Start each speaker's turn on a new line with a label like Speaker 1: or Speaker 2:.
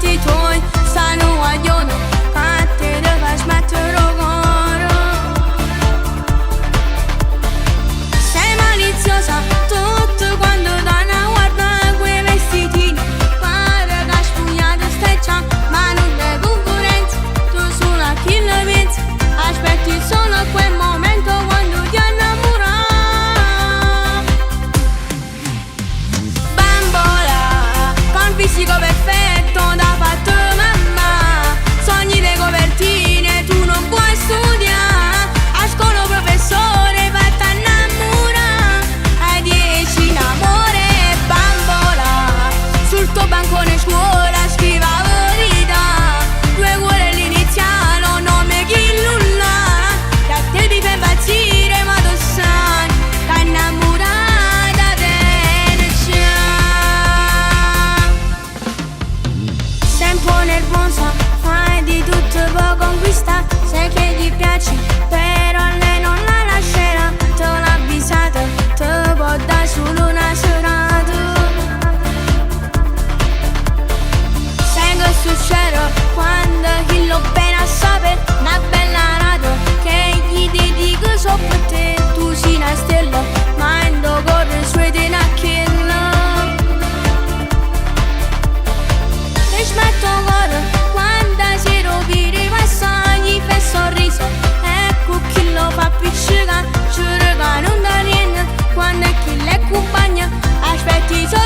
Speaker 1: fatti tuoi stanno guaglione, a te deve smettere cuore. Sei maliziosa tutto quando donna guarda quei vestitini, pare che spugliata stai già, ma non è concorrenza, tu solo a chi la pensi, aspetti solo quel momento quando ti innamora. Bambola, con fisico perfetto da fatto mamma, sogni le copertine, tu non puoi studiare, a scuola professore fatta innamorare, ai 10 in amore. Bambola, sul tuo bancone scuola scriva verità, due cuore all'iniziale, nome chi nulla, da te mi fai impazzire ma tu sai che innamorata te ne c'è. Sei un po' nervosa, fai di tutto per conquistare, sai che ti piaci, però lei non la lascerà, te l'ho avvisata, te può dare solo una serata. Sai che succede quando chi lo bene sapere, una bella rata che gli dedico sopra per te, tu sei una stella, ma in do corre su di una killa. E smetto cuore quando si roviri passa, gli fai sorriso, ecco chi lo fa appiccicare, giuro che non da niente, quando è chi le compagna, aspetti solo